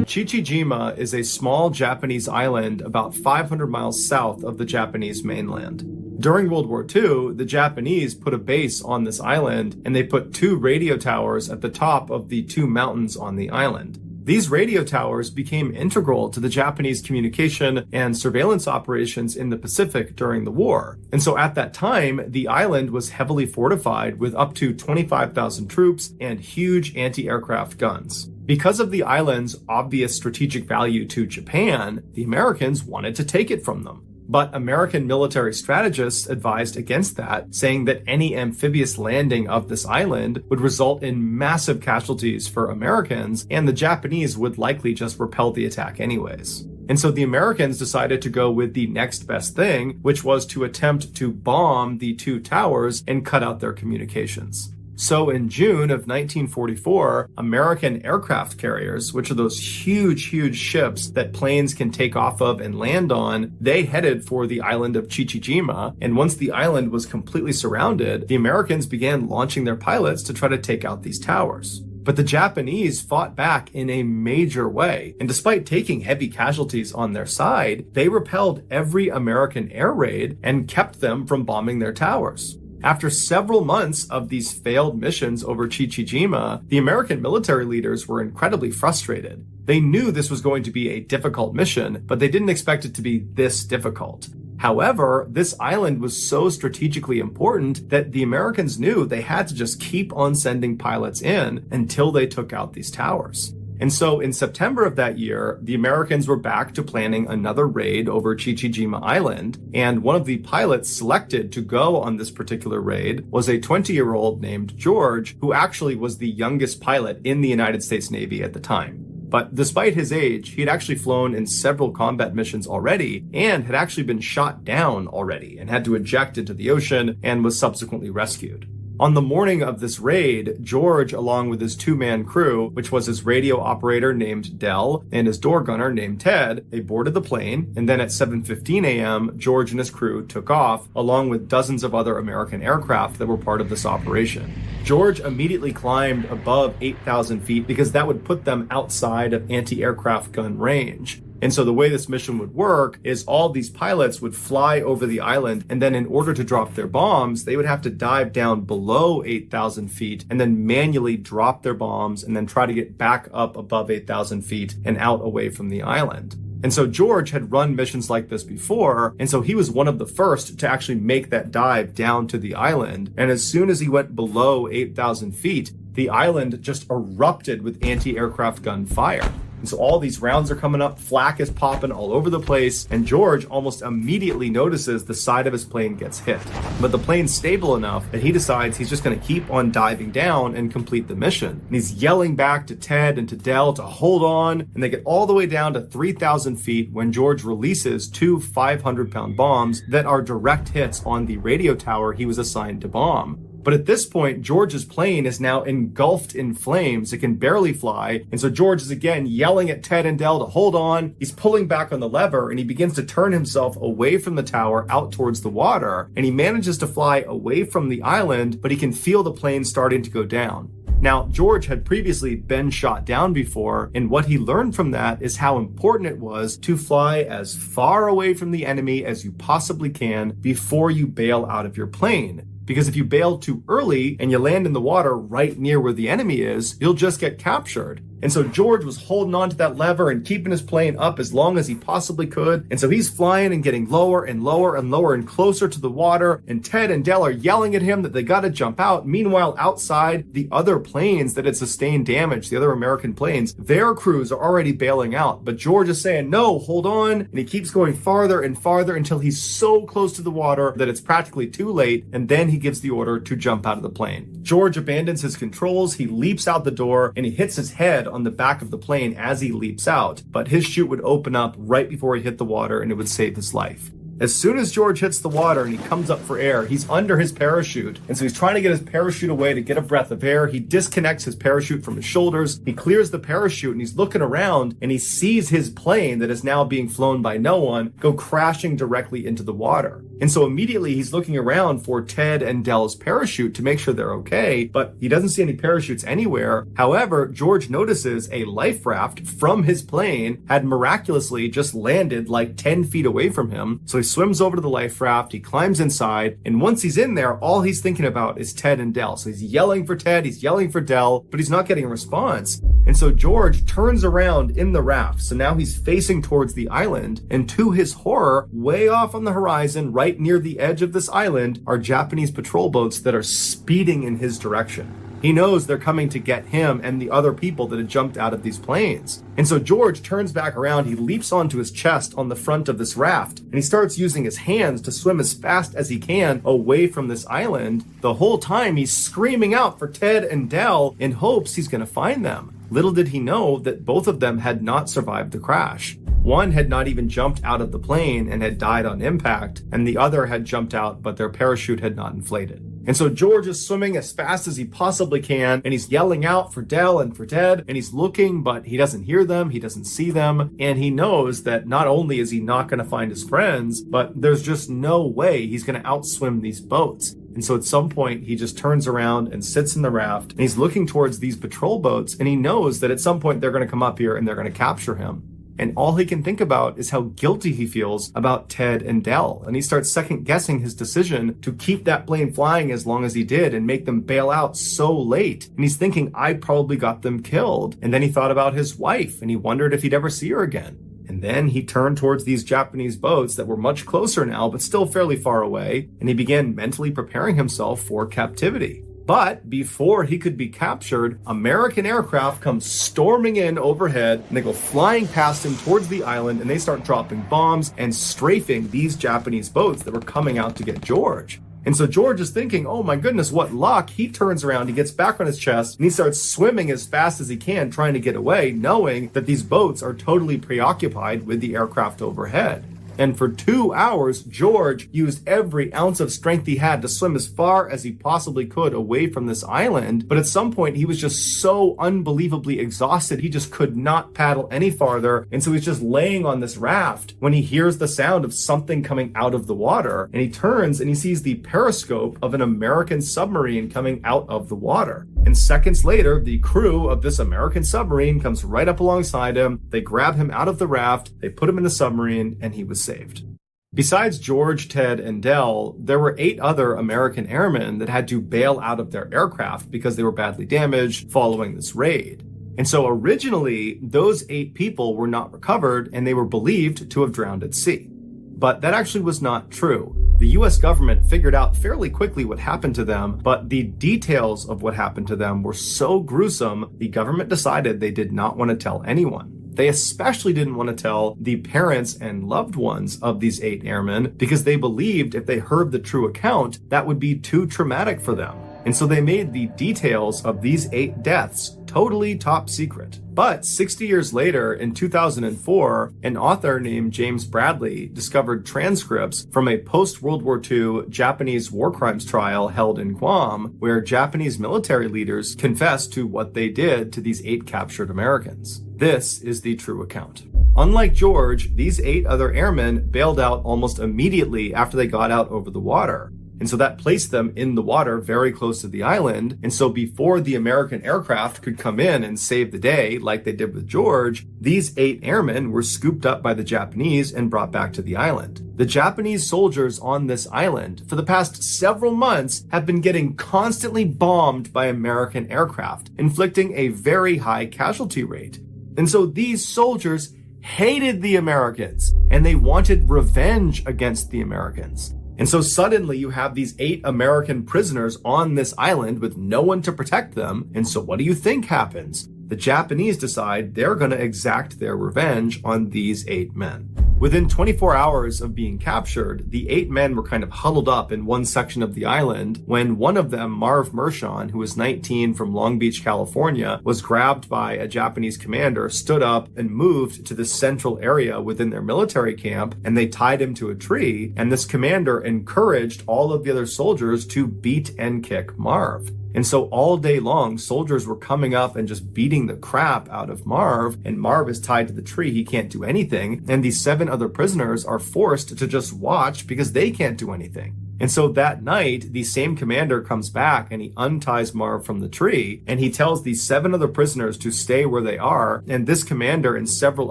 Chichijima is a small Japanese island about 500 miles south of the Japanese mainland. During World War II, the Japanese put a base on this island, and they put 2 radio towers at the top of the 2 mountains on the island. These radio towers became integral to the Japanese communication and surveillance operations in the Pacific during the war. And so at that time, the island was heavily fortified with up to 25,000 troops and huge anti-aircraft guns. Because of the island's obvious strategic value to Japan, the Americans wanted to take it from them. But American military strategists advised against that, saying that any amphibious landing of this island would result in massive casualties for Americans, and the Japanese would likely just repel the attack anyways. And so the Americans decided to go with the next best thing, which was to attempt to bomb the 2 towers and cut out their communications. So in June of 1944, American aircraft carriers, which are those huge ships that planes can take off of and land on, they headed for the island of Chichijima. And once the island was completely surrounded, the Americans began launching their pilots to try to take out these towers. But the Japanese fought back in a major way, and despite taking heavy casualties on their side, they repelled every American air raid and kept them from bombing their towers. After several months of these failed missions over Chichijima, the American military leaders were incredibly frustrated. They knew this was going to be a difficult mission, but they didn't expect it to be this difficult. However, this island was so strategically important that the Americans knew they had to just keep on sending pilots in until they took out these towers. And so in September of that year, the Americans were back to planning another raid over Chichijima Island, and one of the pilots selected to go on this particular raid was a 20-year-old named George, who actually was the youngest pilot in the United States Navy at the time. But despite his age, he had actually flown in several combat missions already and had actually been shot down already and had to eject into the ocean and was subsequently rescued. On the morning of this raid, George, along with his 2-man crew, which was his radio operator named Dell and his door gunner named Ted, they boarded the plane, and then at 7:15 a.m., George and his crew took off, along with dozens of other American aircraft that were part of this operation. George immediately climbed above 8,000 feet because that would put them outside of anti-aircraft gun range. And so the way this mission would work is all these pilots would fly over the island, and then in order to drop their bombs, they would have to dive down below 8,000 feet and then manually drop their bombs and then try to get back up above 8,000 feet and out away from the island. And so George had run missions like this before, and so he was one of the first to actually make that dive down to the island. And as soon as he went below 8,000 feet, the island just erupted with anti-aircraft gun fire. And so all these rounds are coming up, flak is popping all over the place, and George almost immediately notices the side of his plane gets hit. But the plane's stable enough that he decides he's just going to keep on diving down and complete the mission. And he's yelling back to Ted and to Dell to hold on, and they get all the way down to 3,000 feet when George releases 2 500-pound bombs that are direct hits on the radio tower he was assigned to bomb. But at this point, George's plane is now engulfed in flames. It can barely fly. And so George is again yelling at Ted and Dell to hold on. He's pulling back on the lever, and he begins to turn himself away from the tower out towards the water. And he manages to fly away from the island, but he can feel the plane starting to go down. Now, George had previously been shot down before, and what he learned from that is how important it was to fly as far away from the enemy as you possibly can before you bail out of your plane. Because if you bail too early and you land in the water right near where the enemy is, you'll just get captured. And so George was holding on to that lever and keeping his plane up as long as he possibly could. And so he's flying and getting lower and lower and lower and closer to the water. And Ted and Dell are yelling at him that they got to jump out. Meanwhile, outside, the other planes that had sustained damage, the other American planes, their crews are already bailing out. But George is saying, no, hold on. And he keeps going farther and farther until he's so close to the water that it's practically too late. And then he gives the order to jump out of the plane. George abandons his controls. He leaps out the door and he hits his head on the back of the plane as he leaps out, but his chute would open up right before he hit the water and it would save his life. As soon as George hits the water and he comes up for air, he's under his parachute. And so he's trying to get his parachute away to get a breath of air. He disconnects his parachute from his shoulders. He clears the parachute and he's looking around and he sees his plane that is now being flown by no one go crashing directly into the water. And so immediately he's looking around for Ted and Dell's parachute to make sure they're okay, but he doesn't see any parachutes anywhere. However, George notices a life raft from his plane had miraculously just landed like 10 feet away from him. So he swims over to the life raft, he climbs inside, and once he's in there, all he's thinking about is Ted and Dell. So he's yelling for Ted, he's yelling for Dell, but he's not getting a response. And so George turns around in the raft. So now he's facing towards the island, and to his horror, way off on the horizon, right near the edge of this island, are Japanese patrol boats that are speeding in his direction. He knows they're coming to get him and the other people that had jumped out of these planes. And so George turns back around, he leaps onto his chest on the front of this raft, and he starts using his hands to swim as fast as he can away from this island. The whole time he's screaming out for Ted and Dell in hopes he's going to find them. Little did he know that both of them had not survived the crash. One had not even jumped out of the plane and had died on impact, and the other had jumped out, but their parachute had not inflated. And so George is swimming as fast as he possibly can, and he's yelling out for Dell and for Ted, and he's looking, but he doesn't hear them, he doesn't see them, and he knows that not only is he not going to find his friends, but there's just no way he's going to outswim these boats. And so at some point, he just turns around and sits in the raft, and he's looking towards these patrol boats, and he knows that at some point they're going to come up here and they're going to capture him. And all he can think about is how guilty he feels about Ted and Dell. And he starts second guessing his decision to keep that plane flying as long as he did and make them bail out so late. And he's thinking, I probably got them killed. And then he thought about his wife and he wondered if he'd ever see her again. And then he turned towards these Japanese boats that were much closer now, but still fairly far away. And he began mentally preparing himself for captivity. But before he could be captured, American aircraft come storming in overhead, and they go flying past him towards the island, and they start dropping bombs and strafing these Japanese boats that were coming out to get George. And so George is thinking, oh my goodness, what luck. He turns around, he gets back on his chest, and he starts swimming as fast as he can, trying to get away, knowing that these boats are totally preoccupied with the aircraft overhead. And for 2 hours, George used every ounce of strength he had to swim as far as he possibly could away from this island. But at some point, he was just so unbelievably exhausted, he just could not paddle any farther. And so he's just laying on this raft when he hears the sound of something coming out of the water. And he turns and he sees the periscope of an American submarine coming out of the water. And seconds later, the crew of this American submarine comes right up alongside him. They grab him out of the raft, they put him in the submarine, and he was saved. Besides George, Ted, and Dell, there were 8 other American airmen that had to bail out of their aircraft because they were badly damaged following this raid. And so originally, those 8 people were not recovered and they were believed to have drowned at sea. But that actually was not true. The US government figured out fairly quickly what happened to them, but the details of what happened to them were so gruesome, the government decided they did not want to tell anyone. They especially didn't want to tell the parents and loved ones of these 8 airmen because they believed if they heard the true account, that would be too traumatic for them. And so they made the details of these 8 deaths totally top secret. But 60 years later, in 2004, an author named James Bradley discovered transcripts from a post-World War II Japanese war crimes trial held in Guam, where Japanese military leaders confessed to what they did to these 8 captured Americans. This is the true account. Unlike George, these 8 other airmen bailed out almost immediately after they got out over the water. And so that placed them in the water very close to the island. And so before the American aircraft could come in and save the day, like they did with George, these 8 airmen were scooped up by the Japanese and brought back to the island. The Japanese soldiers on this island for the past several months have been getting constantly bombed by American aircraft, inflicting a very high casualty rate. And so these soldiers hated the Americans and they wanted revenge against the Americans. And so suddenly you have these 8 American prisoners on this island with no one to protect them. And so what do you think happens? The Japanese decide they're going to exact their revenge on these 8 men. Within 24 hours of being captured, the 8 men were kind of huddled up in one section of the island when one of them, Marv Mershon, who was 19 from Long Beach, California, was grabbed by a Japanese commander, stood up, and moved to the central area within their military camp, and they tied him to a tree, and this commander encouraged all of the other soldiers to beat and kick Marv. And so all day long, soldiers were coming up and just beating the crap out of Marv, and Marv is tied to the tree. He can't do anything. And these 7 other prisoners are forced to just watch because they can't do anything. And so that night, the same commander comes back and he unties Marv from the tree, and he tells these 7 other prisoners to stay where they are. And this commander and several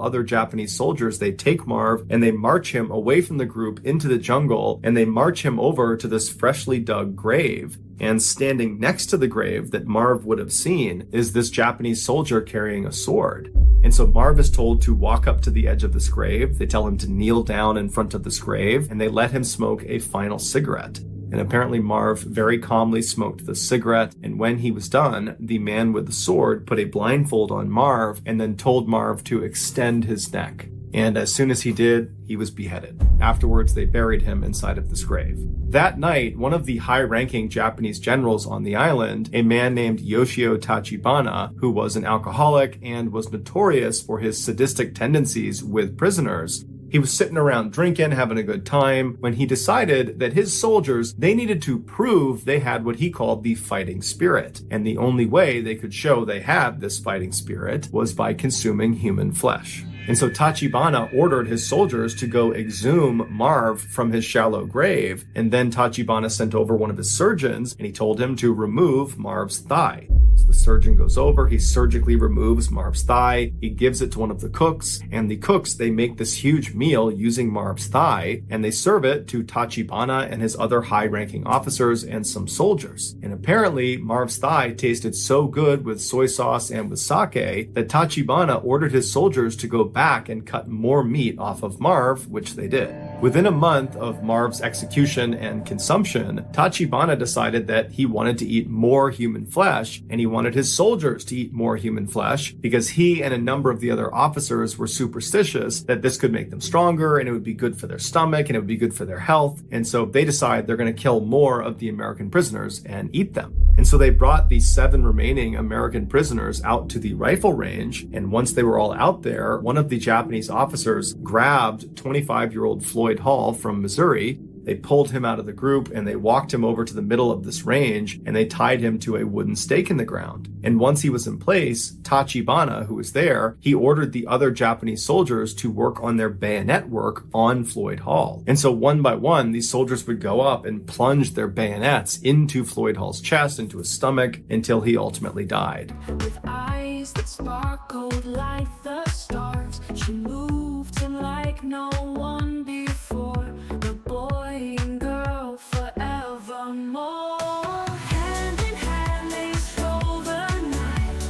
other Japanese soldiers, they take Marv and they march him away from the group into the jungle, and they march him over to this freshly dug grave. And standing next to the grave that Marv would have seen is this Japanese soldier carrying a sword. And so Marv is told to walk up to the edge of this grave. They tell him to kneel down in front of this grave, and they let him smoke a final cigarette. And apparently Marv very calmly smoked the cigarette, and when he was done, the man with the sword put a blindfold on Marv and then told Marv to extend his neck. And as soon as he did, he was beheaded. Afterwards, they buried him inside of this grave. That night, one of the high-ranking Japanese generals on the island, a man named Yoshio Tachibana, who was an alcoholic and was notorious for his sadistic tendencies with prisoners, he was sitting around drinking, having a good time, when he decided that his soldiers, they needed to prove they had what he called the fighting spirit. And the only way they could show they had this fighting spirit was by consuming human flesh. And so Tachibana ordered his soldiers to go exhume Marv from his shallow grave, and then Tachibana sent over one of his surgeons, and he told him to remove Marv's thigh. So the surgeon goes over, he surgically removes Marv's thigh, he gives it to one of the cooks, and the cooks, they make this huge meal using Marv's thigh, and they serve it to Tachibana and his other high-ranking officers and some soldiers. And apparently, Marv's thigh tasted so good with soy sauce and with sake that Tachibana ordered his soldiers to go back and cut more meat off of Marv, which they did. Within a month of Marv's execution and consumption, Tachibana decided that he wanted to eat more human flesh, and he wanted his soldiers to eat more human flesh because he and a number of the other officers were superstitious that this could make them stronger and it would be good for their stomach and it would be good for their health. And so they decide they're going to kill more of the American prisoners and eat them. And so they brought the 7 remaining American prisoners out to the rifle range, and once they were all out there, one of the Japanese officers grabbed 25-year-old Floyd Hall from Missouri. They pulled him out of the group and they walked him over to the middle of this range and they tied him to a wooden stake in the ground. And once he was in place, Tachibana, who was there, he ordered the other Japanese soldiers to work on their bayonet work on Floyd Hall. And so one by one, these soldiers would go up and plunge their bayonets into Floyd Hall's chest, into his stomach, until he ultimately died. With eyes that sparkled like the stars, she moved him like no one before. The boy and girl forevermore. Hand in hand they stroll the night,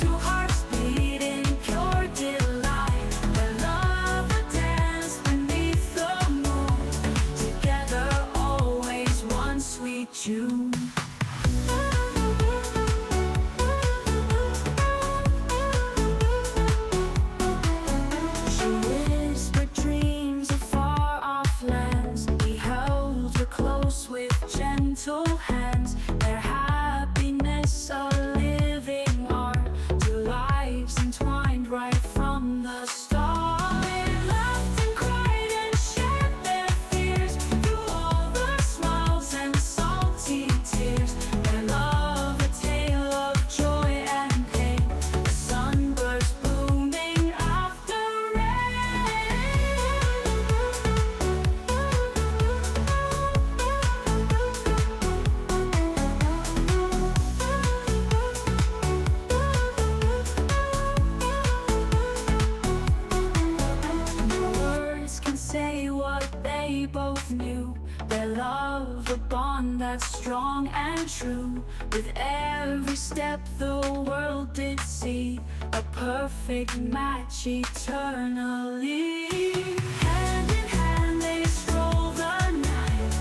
2 hearts beating pure delight. Their love a dance beneath the moon, together always one sweet June. Hands, their happiness a living art, 2 lives entwined right from the start. They laughed and cried and shared their fears through all the smiles and salty tears. Their love a tale of joy and pain, the sunburst blooming after say what they both knew. Their love a bond that's strong and true. With every step the world did see, a perfect match eternally. Hand in hand they stroll the night,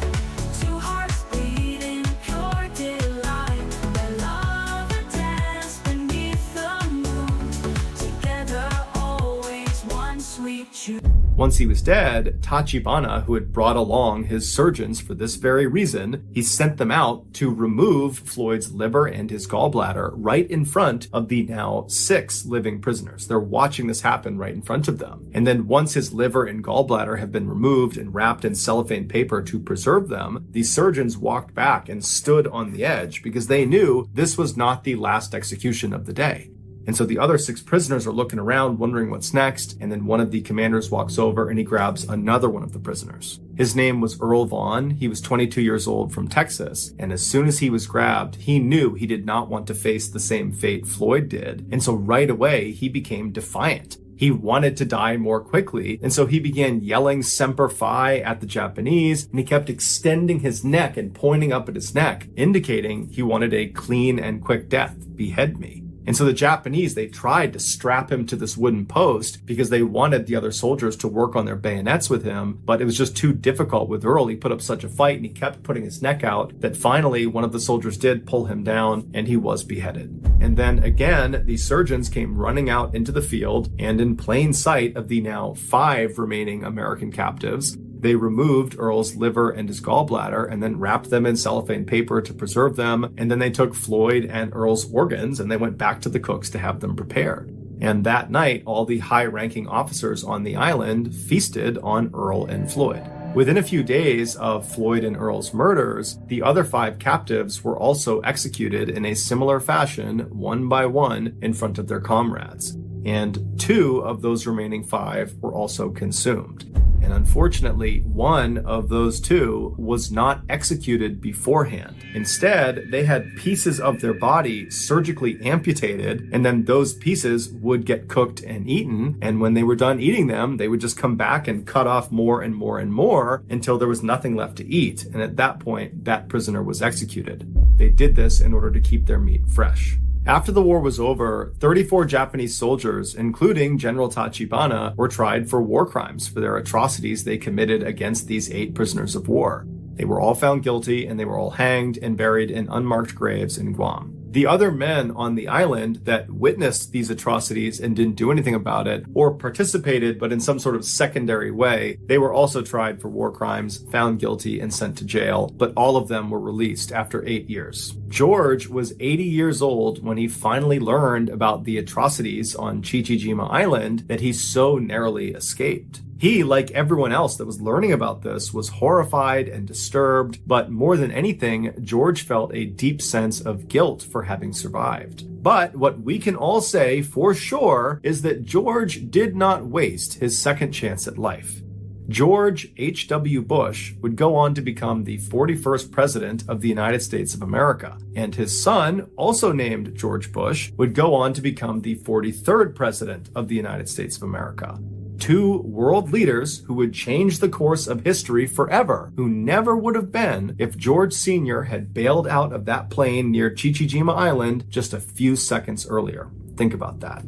2 hearts beating pure delight. Their love a dance beneath the moon, together always one sweet you. Once he was dead, Tachibana, who had brought along his surgeons for this very reason, he sent them out to remove Floyd's liver and his gallbladder right in front of the now 6 living prisoners. They're watching this happen right in front of them. And then once his liver and gallbladder have been removed and wrapped in cellophane paper to preserve them, the surgeons walked back and stood on the edge because they knew this was not the last execution of the day. And so the other 6 prisoners are looking around, wondering what's next. And then one of the commanders walks over and he grabs another one of the prisoners. His name was Earl Vaughn. He was 22 years old from Texas. And as soon as he was grabbed, he knew he did not want to face the same fate Floyd did. And so right away, he became defiant. He wanted to die more quickly, and so he began yelling Semper Fi at the Japanese, and he kept extending his neck and pointing up at his neck, indicating he wanted a clean and quick death. Behead me. And so the Japanese, they tried to strap him to this wooden post because they wanted the other soldiers to work on their bayonets with him, but it was just too difficult with Earl. He put up such a fight and he kept putting his neck out that finally one of the soldiers did pull him down and he was beheaded. And then again, the surgeons came running out into the field, and in plain sight of the now 5 remaining American captives, they removed Earl's liver and his gallbladder and then wrapped them in cellophane paper to preserve them. And then they took Floyd and Earl's organs and they went back to the cooks to have them prepared. And that night, all the high-ranking officers on the island feasted on Earl and Floyd. Within a few days of Floyd and Earl's murders, the other 5 captives were also executed in a similar fashion, one by one, in front of their comrades. And 2 of those remaining 5 were also consumed. And unfortunately, one of those 2 was not executed beforehand. Instead, they had pieces of their body surgically amputated, and then those pieces would get cooked and eaten. And when they were done eating them, they would just come back and cut off more and more and more until there was nothing left to eat. And at that point, that prisoner was executed. They did this in order to keep their meat fresh. After the war was over, 34 Japanese soldiers, including General Tachibana, were tried for war crimes for their atrocities they committed against these 8 prisoners of war. They were all found guilty and they were all hanged and buried in unmarked graves in Guam. The other men on the island that witnessed these atrocities and didn't do anything about it, or participated but in some sort of secondary way, they were also tried for war crimes, found guilty, and sent to jail, but all of them were released after 8 years. George was 80 years old when he finally learned about the atrocities on Chichijima Island that he so narrowly escaped. He, like everyone else that was learning about this, was horrified and disturbed, but more than anything, George felt a deep sense of guilt for having survived. But what we can all say for sure is that George did not waste his second chance at life. George H.W. Bush would go on to become the 41st president of the United States of America, and his son, also named George Bush, would go on to become the 43rd president of the United States of America. 2 world leaders who would change the course of history forever, who never would have been if George Sr. had bailed out of that plane near Chichijima Island just a few seconds earlier. Think about that.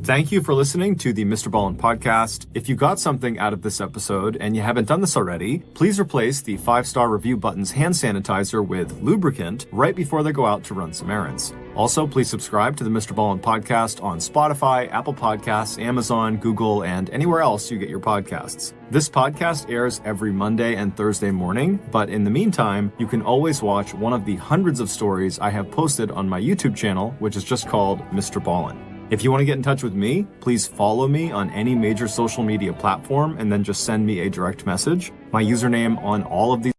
Thank you for listening to the MrBallen podcast. If you got something out of this episode and you haven't done this already, please replace the 5-star review button's hand sanitizer with lubricant right before they go out to run some errands. Also, please subscribe to the MrBallen podcast on Spotify, Apple Podcasts, Amazon, Google, and anywhere else you get your podcasts. This podcast airs every Monday and Thursday morning, but in the meantime, you can always watch one of the hundreds of stories I have posted on my YouTube channel, which is just called MrBallen. If you want to get in touch with me, please follow me on any major social media platform and then just send me a direct message. My username on all of these